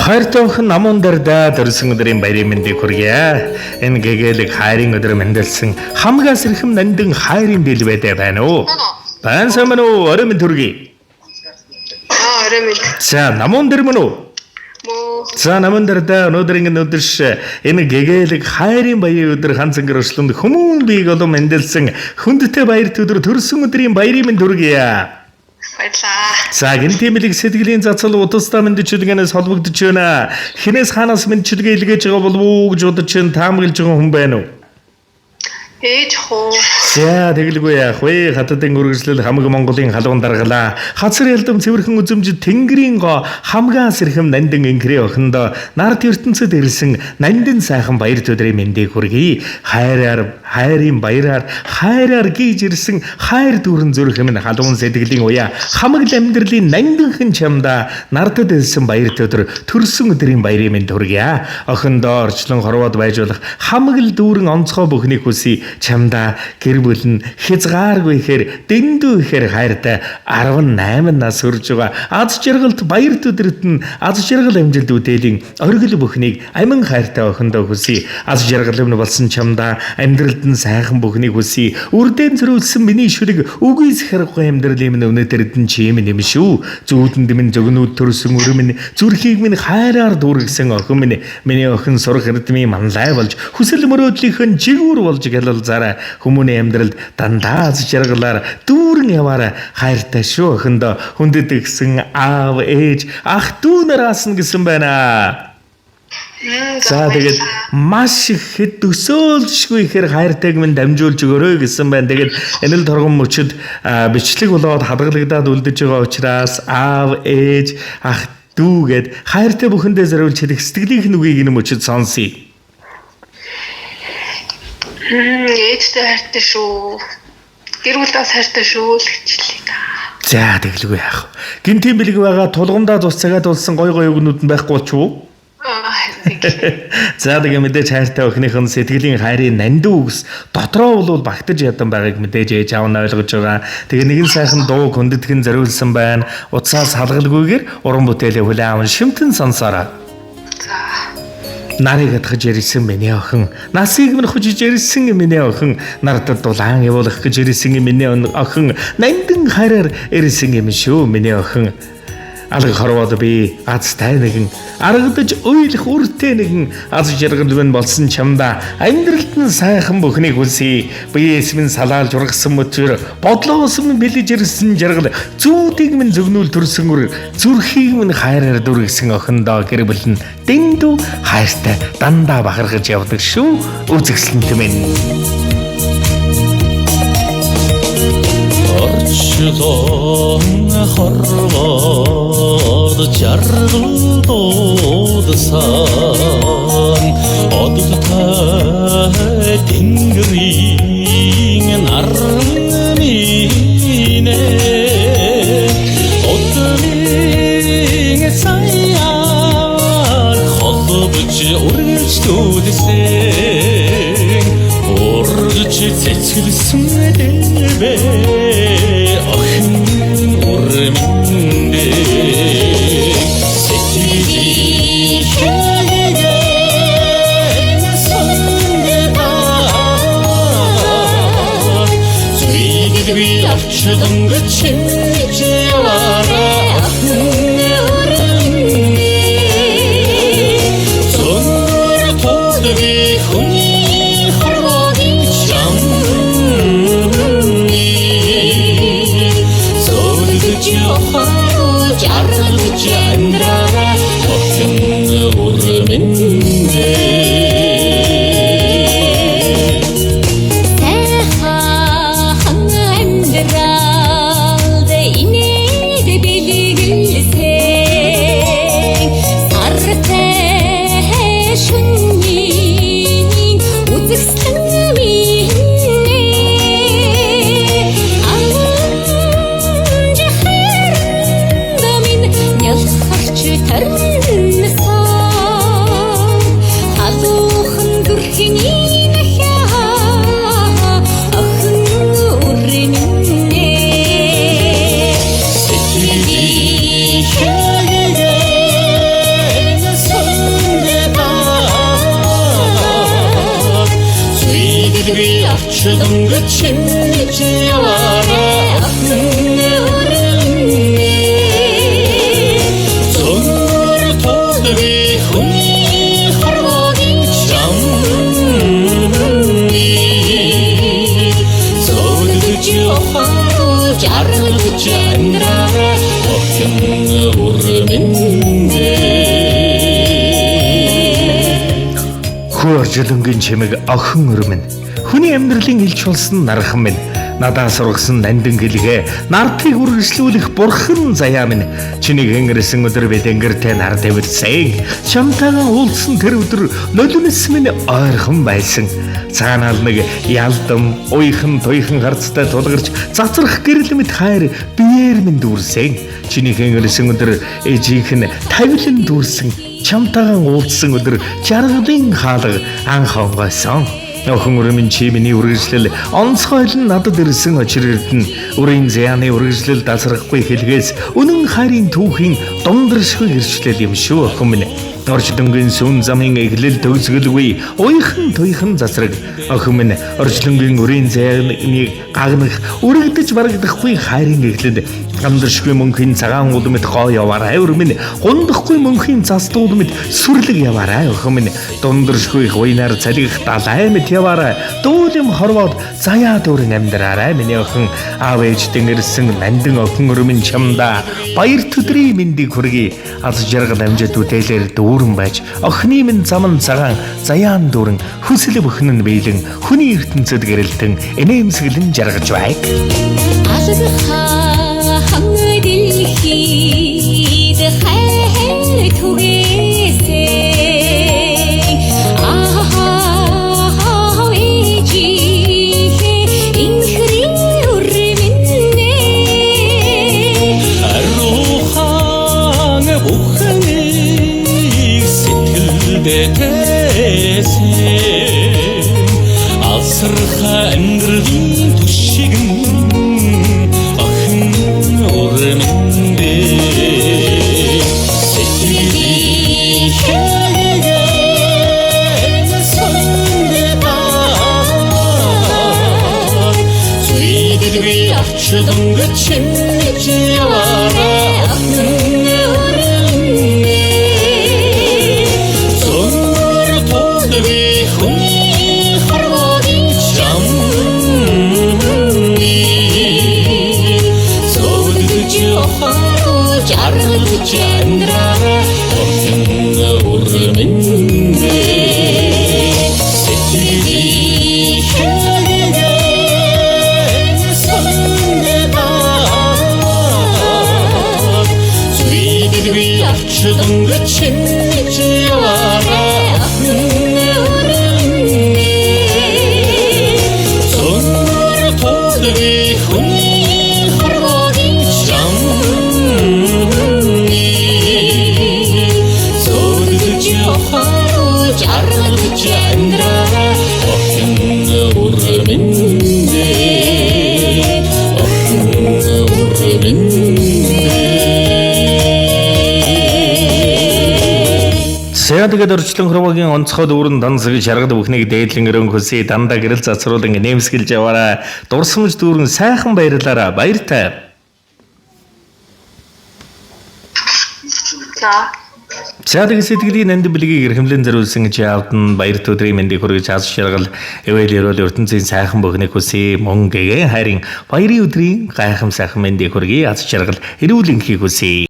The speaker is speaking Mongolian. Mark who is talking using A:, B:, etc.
A: Хайртайхан намун дардаа дөрсөн өдрийн баярын мэндийг хүргье. Энэ гэгэлэг хайрын өдөр мэндэлсэн хамгаас ирхэм нандин хайрын дэлбэдэ байна уу? Байна сайн уу? Орой мэнд хүргье.
B: Орой мэнд.
A: За намун дэр мөн үү? За намун дардаа өнөөдрийн өдөрш энэ гэгэлэг хайрын баярын өдөр ханцангэр өршлөнд хүмүүн бийг олон мэндэлсэн хүндтэй баярт өдөр төрсөн өдрийн баярын мэнд хүргье.
B: Баярлаа.
A: За гинтимэлэг сэтгэлийн зацал утастаа мэдчилгээнээс холбогдож байна. Хинээс хаанаас мэдчилгээ илгээж байгаа болов уу гэж бодож чинь таамаглаж байгаа хүн байна уу?
B: Ээж хоо.
A: За тэгэлгүй яах вэ? Хатадын үргэлжлэл хамаг Монголын халуун даргалаа. Хацар ялдам цэвэрхэн үзэмжид тэнгэрийн гоо хамгаас ирхэм нандин инкрээ охиндоо нарт ертөнцөд ирсэн нандин сайхан баяр төдрийн мэндийг хүргэе. Хайрын баяраар хайраар гийж ирсэн хайр дүүрэн зүрхэм нь халуун сэтгэлийн уяа хамаг амьдралын нандинхэн чамда нартад ирсэн баяр төдөр төрсөн өдрийн баярын мэнд хүргэе. Охиндоо орчлон хорвоод байж болох хамаг л дүүрэн онцгой бүхнийг хүсье. Чамда гэр бүл нь хязгааргүй ихээр дэндүү ихээр хайртай 18 нас хүрж байгаа аз жаргалт баяр төдрөд нь аз жаргал амжилт үдээлийн оргил бүхнийг амин хайртай охиндоо хүсье. Аз жаргал нь болсон чамда амьдралд нь сайхан бүхнийг хүсье. Үрдэн зөрүүлсэн миний шүрэг үгүй сахарахгүй амьдралын минь өнөөдөр эдэн чим юм шүү. Зүүдэнд минь зөгнүүд төрсөн өрөө минь зүрхийг минь хайраар дүүргэсэн охин минь миний охин сурах эрдмийн манлай болж хүсэл мөрөөдлийнхэн жигүүр болж залзаараа хүмүүний амьдралд дандаа аз жаргалаар дүүрэн яваараа хайртай шүү охиндоо хүндэт гисэн аав ээж ах дүү нараас нь гэсэн байна. За тэгээд маш их хэд төсөөлшгүй ихээр хайртайг минь дамжуулж өгөөрэй гэсэн байна. Тэгээд энэ л торгон мөчөд бичлэг болоод хадгалагдаад үлдэж байгаа учраас аав ээж ах дүү гэд хайртай бүхэндээ зориулж хэлэх сэтгэлийнх нь үгийг энэ мөчөд сонсъё.
B: Ээжтэй хайртай шүү. Гэр бүлээс хайртай шүү л гэжлээ та.
A: За тэглгүй яах. Гинтийн бэлэг байгаа тулгамдаа тус цагаад болсон гой гой өгнүүд нь байхгүй болчихвоо. За тэгээ мэдээж хайртай охиныхон сэтгэлийн хайрын нандин үгс дотроо бол багтаж ядан байгааг мэдээж ээж аав нь ойлгож байгаа. Тэгээ нэгэн сайхан дуу хүндэтгэн зориулсан байна. Утсаас халгалгүйгээр уран бүтээлээ хүлээн аван шимтэн сонсоорой. Нарыг хатгаж ирсэн миний охин, насыг минь хужиж ирсэн миний охин, нартад дулаан явуулах гэж ирсэн миний охин, нандин хайраар ирсэн юм шүү миний охин. Алга хорвоод би азтай нэгэн, аргадаж уйлах үртэй нэгэн аз жаргал минь болсон чамда амьдралд нь сайхан бүхнийг хүсье. Биес минь салаалж ургасан мөчөр, бодлоос минь бэлэж ирсэн жаргал, зүүдийг минь зөгнүүл төрсөн үр, зүрхийг минь хайраар дүргэсэн охиндоо гэр бүл нь дэндүү хайртай дандаа бахархаж явдаг шүү. Үзэгсэлэнт минь.
C: Орчлон хорвоод жаргал дуудсан одтой тэнгэрийн наран минь одмин саяар холбож үргэлжлүүлсэн урж цэцгэлсэн дэлбэ Чудом гачивара ахнурми сонор тодви хуни хороди чамми содж хоо жаргал чандрара охин урминде авчдан чинж яваарай зөөр тулдгүй хүний хорвогийн чамны зөөлөж явах жаргалж амьдраарай охин урмэндээ
A: Хүү оржлонгийн чимэг охин өрмөн хүний амьдралын илч болсон нархан минь надаас ургасан нандин гэлгээ нартыг үргэлжлүүлэх бурхан заяа минь чиний хэнгэрсэн өдөр бид энгэртэй нар дэвэрсэн чамтайгаа уулзсан тэр өдөр нулимс минь ойрхон байсан цаанаал нэг ялдам уйхан туйхан харцтай тулгарч цацрах гэрэл мэт хайр биеэр минь дүүрсэн чиний хэнгэрсэн өдөр ээжийнх нь тавилан дүүрсэн чамтайгаа уулзсан өдөр жаргалын хаалга анх онгойсон охин өрмөн чи миний үргэлжлэл онцгойлон надад ирсэн очирд нь үрийн зяаны үргэлжлэл дасрахгүй хэлгээс үнэн хайрын түүхийн дундэршгүй гэрчлэл юм шүү охин минь орчлонгийн сүн замын эглэл төгсгөлгүй уйхан туйхан засраг охин минь орчлонгийн үрийн зяаны гагнах үргэлдэж барагдахгүй хайрын эглэл гамдэршгүй мөнхийн цагаан уул мэт гоо яваарай өрмөн гундахгүй мөнхийн застуул мэт сүрлэг яваарай охин минь дундэршгүй хуйнаар цалгих далай мэт яваарай дүүлэм хорвоод заяа дүүрэн амьдраарай миний охин аав ээж тэнгэрсэн нандин охин өрмөн чамда баяр төдрийн мэндийг хүргэе аз жаргал амжид үдээлэр дүүрэн байж охины минь заман цагаан заяан дүүрэн хүсэл бүхэн нь биелэн хүний ертөнцөд гэрэлтэн энээмсэглэн жаргаж байг
D: хангай дэлхийд хайр түгээсэн аа ээжи инхрийн өрмөнөө
C: харухан бүхнийг сэтгэлдээ тэсэн алсарха амьдралын түшиг Чудом чинж яваарай зөөр тулдгүй хүний хорвогийн чамны зөөлөж явах жаргалж амьдраарай охин урмэндээ чудом чинж яваарай зөөр тулдгүй хүний хорвогийн чамны зөөлөж явах жаргалж амьдраарай охин урмэндээ охин урмэндээ
A: Сэядэгэд орчлон хөрвогийн онцгой дүүрэн дансаг шаргад бүхнийг дээдлэн өрөн хөсөө дандаа гэрэл цацруулан нэмсгэлж яваарай. Дурсамж дүүрэн сайхан баярлаарай. Баяртай.
B: За.
A: Сэядэгэд сэтгэлийн нанд билгийг эрхэмлэн зориулсан чаавдан баяр төдрийн мэндийг хүргэж хас шаргал эвэл ерөөл ертөнцийн сайхан бүхнийг хөсөө мөн гэгээ хайрын баярын өдрийн гайхам сайхан мэндийг хүргэж хас шаргал эрүүлэнхийг хөсөө